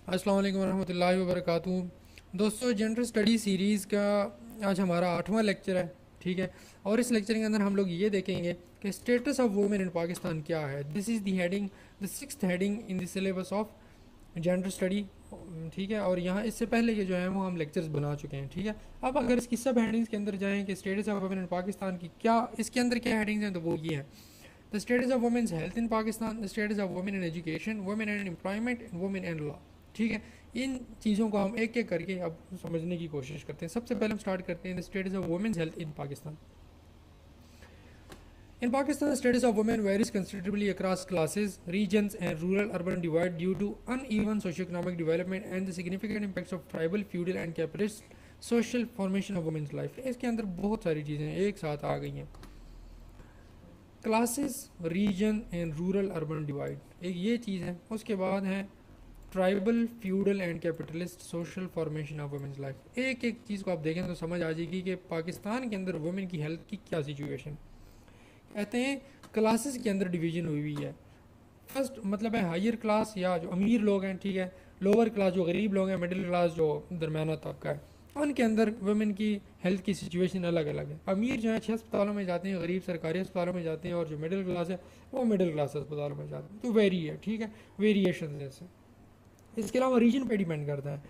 अस्सलाम वालेकुम रहमतुल्लाहि व बरकातुहू। दोस्तों, जनरल स्टडी सीरीज़ का आज हमारा 8वां लेक्चर है। ठीक है। और इस लेक्चर के अंदर हम लोग ये देखेंगे कि स्टेटस ऑफ वुमेन इन पाकिस्तान क्या है। This is the heading, the sixth heading in the syllabus of general study. ठीक है। और यहाँ इससे पहले के जो है वो हम लेक्चर्स बना चुके हैं। ठीक है। अब अगर इसकी सब हेडिंग्स के अंदर जाएँ कि स्टेटस ऑफ वुमेन इन पाकिस्तान की क्या, इसके अंदर क्या हेडिंग्स हैं, तो वो ये हैं: the status of women's health in Pakistan, the status of women in education, women and employment, women and law. ठीक है। इन चीज़ों को हम एक एक करके अब समझने की कोशिश करते हैं। सबसे पहले हम स्टार्ट करते हैं the status of women's health in Pakistan. In Pakistan, the status of women varies considerably across classes, regions, and rural-urban divide due to uneven socioeconomic development and the significant impacts of tribal, feudal, and capitalist social formation of women's life. इसके अंदर बहुत सारी चीज़ें एक साथ आ गई हैं। Classes, region and rural urban divide, एक ये चीज़ है। उसके बाद है tribal, feudal and capitalist social formation of women's life. एक एक चीज़ को आप देखें तो समझ आ जाएगी कि पाकिस्तान के अंदर वुमेन की हेल्थ की क्या सिचुएशन। कहते हैं क्लासेस के अंदर डिवीजन हुई हुई है। फर्स्ट मतलब है हायर क्लास या जो अमीर लोग हैं, ठीक है, लोअर क्लास जो गरीब लोग हैं, मिडिल क्लास जो दरमियाना तबका है, उनके अंदर वुमेन की हेल्थ की सिचुएशन अलग अलग है। अमीर जो है अच्छे अस्पतालों में जाते हैं, गरीब सरकारी अस्पतालों में जाते हैं, और जो मिडिल क्लास है वो मिडिल क्लास अस्पतालों में जाते हैं। तो वेरी है, ठीक है, वेरिएशन जैसे। इसके अलावा रीजन पे डिपेंड करता है।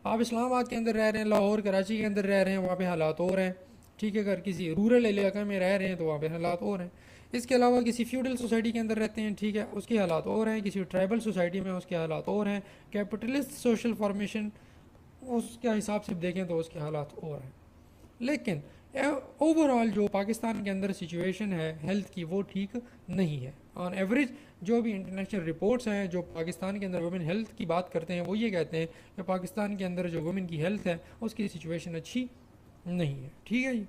आप इस्लामाबाद के अंदर रह रहे हैं, लाहौर कराची के अंदर रह रहे हैं, वहाँ पे हालात और हैं। ठीक है। अगर किसी रूरल इलाके में रह रहे हैं तो वहाँ पे हालात और हैं। इसके अलावा किसी फ्यूडल सोसाइटी के अंदर रहते हैं, ठीक है, उसके हालात और हैं। किसी ट्राइबल सोसाइटी में उसके हालात और हैं। कैपिटलिस्ट सोशल फॉर्मेशन, उसके हिसाब से देखें तो उसके हालात और हैं। लेकिन ओवरऑल जो पाकिस्तान के अंदर सिचुएशन है हेल्थ की, वो ठीक नहीं है। ऑन एवरेज जो भी इंटरनेशनल रिपोर्ट्स हैं जो पाकिस्तान के अंदर वुमेन हेल्थ की बात करते हैं, वो ये कहते हैं कि पाकिस्तान के अंदर जो वुमेन की हेल्थ है उसकी सिचुएशन अच्छी नहीं है। ठीक है जी।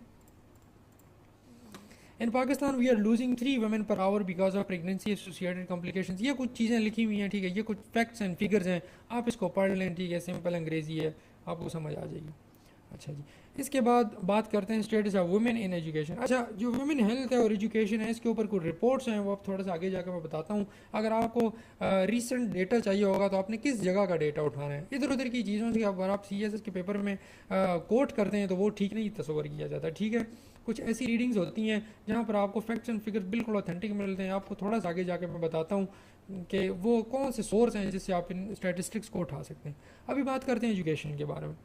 In Pakistan we are losing 3 women per hour because of pregnancy associated complications. ये कुछ चीज़ें लिखी हुई हैं, ठीक है, ये कुछ फैक्ट्स एंड फिगर्स हैं, आप इसको पढ़ लें, ठीक है, सिंपल अंग्रेज़ी है, आपको समझ आ जाएगी। अच्छा जी। इसके बाद बात करते हैं status of women in education. अच्छा, जो वुमेन हेल्थ है और एजुकेशन है, इसके ऊपर कुछ रिपोर्ट्स हैं, वो आप थोड़ा सा आगे जाकर मैं बताता हूँ। अगर आपको रीसेंट डेटा चाहिए होगा तो आपने किस जगह का डेटा उठाना है। इधर उधर की चीज़ों से अगर आप CSS के पेपर में कोट करते हैं तो वो ठीक नहीं तस्वर किया जाता। ठीक है। कुछ ऐसी रीडिंग्स होती हैं जहाँ पर आपको फैक्ट्स एंड फिगर्स बिल्कुल ऑथेंटिक मिलते हैं। आपको थोड़ा सा आगे जाकर मैं बताता हूँ कि वो कौन से सोर्स हैं जिससे आप इन स्टैटिस्टिक्स को उठा सकते हैं। अभी बात करते हैं एजुकेशन के बारे में।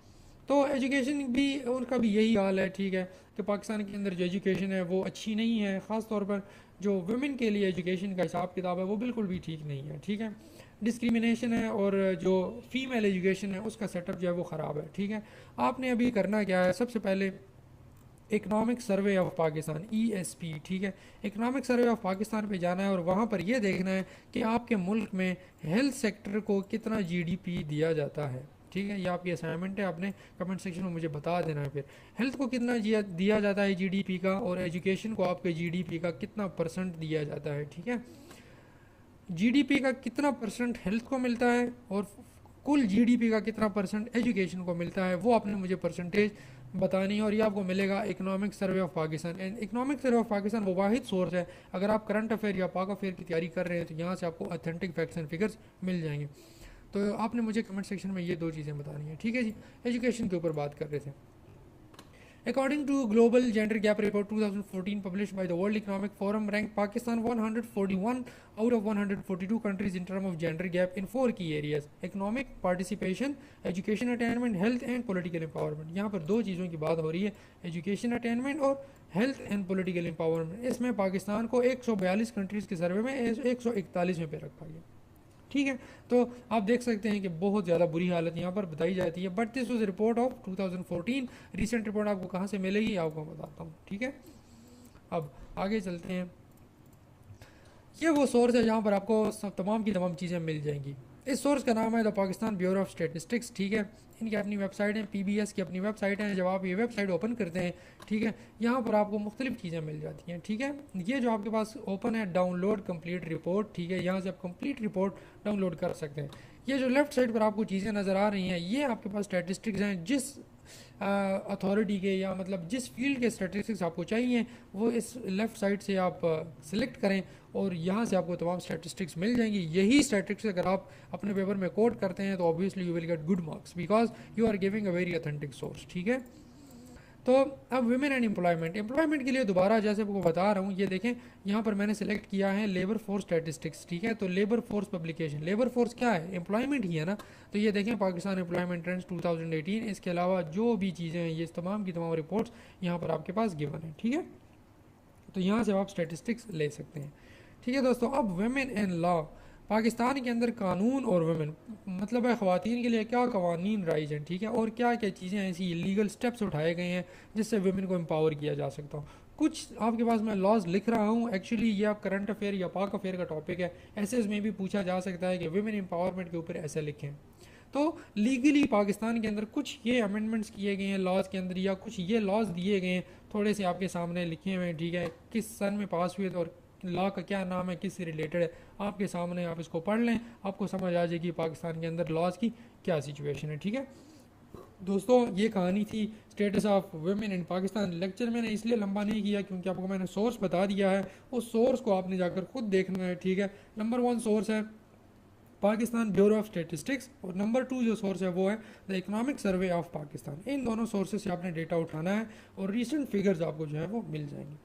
तो एजुकेशन भी उनका भी यही हाल है, ठीक है, कि पाकिस्तान के अंदर जो एजुकेशन है वो अच्छी नहीं है। ख़ास तौर पर जो वुमेन के लिए एजुकेशन का हिसाब किताब है वो बिल्कुल भी ठीक नहीं है। ठीक है। डिस्क्रिमिनेशन है, और जो फीमेल एजुकेशन है उसका सेटअप जो है वो ख़राब है। ठीक है। आपने अभी करना क्या है, सबसे पहले economic survey of Pakistan, ESP, ठीक है, इकनॉमिक सर्वे ऑफ पाकिस्तान पे जाना है और वहाँ पर यह देखना है कि आपके मुल्क में हेल्थ सेक्टर को कितना GDP दिया जाता है। ठीक है। ये आपकी असाइनमेंट है, आपने कमेंट सेक्शन में मुझे बता देना है। फिर हेल्थ को कितना दिया जाता है GDP का, और एजुकेशन को आपके GDP का कितना परसेंट दिया जाता है। ठीक है। GDP का कितना परसेंट हेल्थ को मिलता है और कुल GDP का कितना परसेंट एजुकेशन को मिलता है, वो आपने मुझे परसेंटेज बतानी है। और ये आपको मिलेगा economic survey of Pakistan. And economic survey of Pakistan वो वाहिद सोर्स है, अगर आप करंट अफेयर या पाक अफेयर की तैयारी कर रहे हैं तो यहाँ से आपको ऑथेंटिक फैक्ट्स एंड फिगर्स मिल जाएंगे। तो आपने मुझे कमेंट सेक्शन में ये 2 चीज़ें बतानी है। ठीक है जी। एजुकेशन के ऊपर बात कर रहे थे। According to Global Gender Gap Report 2014 published by the World Economic Forum, ranked Pakistan 141 out of 142 countries in terms of gender gap in 4 key areas: economic participation, education attainment, health and political empowerment। यहाँ पर 2 चीज़ों की बात हो रही है, education attainment और health and political empowerment. इसमें पाकिस्तान को 142 कंट्रीज़ के सर्वे में 141वें पे रखा गया। ठीक है। तो आप देख सकते हैं कि बहुत ज़्यादा बुरी हालत यहाँ पर बताई जाती है। But this was report of 2014। Recent report आपको कहाँ से मिलेगी आपको बताता हूँ। ठीक है। अब आगे चलते हैं। ये वो सोर्स है जहाँ पर आपको सब तमाम की तमाम चीज़ें मिल जाएंगी। इस सोर्स का नाम है the Pakistan bureau of statistics. ठीक है। इनकी अपनी वेबसाइट है, PBS की अपनी वेबसाइट है। जब आप ये वेबसाइट ओपन करते हैं, ठीक है, यहाँ पर आपको मुख्तलिफ चीज़ें मिल जाती हैं। ठीक है। ये जो आपके पास ओपन है, डाउनलोड कंप्लीट रिपोर्ट, ठीक है, यहाँ से आप कंप्लीट रिपोर्ट डाउनलोड कर सकते हैं। ये जो लेफ्ट साइड पर आपको चीज़ें नज़र आ रही हैं, ये आपके पास स्टैटिस्टिक्स हैं जिस अथॉरिटी के, या मतलब जिस फील्ड के स्टैटिस्टिक्स आपको चाहिए वो इस लेफ़्ट साइड से आप सिलेक्ट करें और यहाँ से आपको तमाम स्टैटिस्टिक्स मिल जाएंगी। यही स्टैटिस्टिक्स अगर आप अपने पेपर में कोट करते हैं तो obviously you will get good marks because you are giving a very authentic source. ठीक है, तो अब वुमेन एंड एम्प्लॉयमेंट के लिए दोबारा जैसे आपको बता रहा हूँ, ये देखें यहाँ पर मैंने सेलेक्ट किया है लेबर फोर्स स्टैटिस्टिक्स। ठीक है, तो labour force publication, labour force क्या है, एम्प्लॉयमेंट ही है ना। तो ये देखें पाकिस्तान एम्प्लॉयमेंट ट्रेंड्स 2018, इसके अलावा जो भी चीज़ें हैं ये तमाम की तमाम रिपोर्ट्स यहाँ पर आपके पास गिवन है। ठीक है, तो यहाँ से आप स्टैटिस्टिक्स ले सकते हैं। ठीक है दोस्तों, अब वुमेन एंड लॉ, पाकिस्तान के अंदर कानून और वुमेन मतलब है ख़वातीन के लिए क्या कवानीन राइज हैं। ठीक है, और क्या क्या चीज़ें ऐसी लीगल स्टेप्स उठाए गए हैं जिससे वुमेन को एम्पावर किया जा सकता हो। कुछ आपके पास मैं लॉज लिख रहा हूँ, एक्चुअली ये आप करंट अफेयर या पाक अफेयर का टॉपिक है, ऐसे में भी पूछा जा सकता है कि वुमेन एम्पावरमेंट के ऊपर ऐसे लिखें। तो लीगली पाकिस्तान के अंदर कुछ ये अमेंडमेंट्स किए गए हैं लॉज के अंदर, या कुछ ये लॉज दिए गए हैं, थोड़े से आपके सामने लिखे हुए हैं। ठीक है, किस सन में पास हुए थे और लॉ का क्या नाम है, किससे रिलेटेड है, आपके सामने, आप इसको पढ़ लें, आपको समझ आ जाएगी पाकिस्तान के अंदर लॉज की क्या सिचुएशन है। ठीक है दोस्तों, ये कहानी थी status of women in Pakistan. Lecture मैंने इसलिए लंबा नहीं किया क्योंकि आपको मैंने सोर्स बता दिया है, उस सोर्स को आपने जाकर खुद देखना है। ठीक है, नंबर 1 सोर्स है पाकिस्तान ब्यूरो ऑफ स्टेटिस्टिक्स और नंबर 2 जो सोर्स है वो है the economic survey of Pakistan. इन दोनों सोर्सेज से आपने डेटा उठाना है और रिसेंट फिगर्स आपको जो है वो मिल जाएंगे।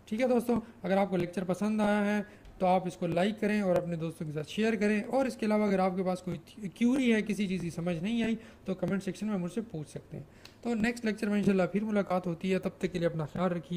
ठीक है दोस्तों, अगर आपको लेक्चर पसंद आया है तो आप इसको लाइक करें और अपने दोस्तों के साथ शेयर करें, और इसके अलावा अगर आपके पास कोई क्यूरी है, किसी चीज़ की समझ नहीं आई तो कमेंट सेक्शन में मुझसे पूछ सकते हैं। तो नेक्स्ट लेक्चर में इंशाल्लाह फिर मुलाकात होती है, तब तक के लिए अपना ख्याल रखिए।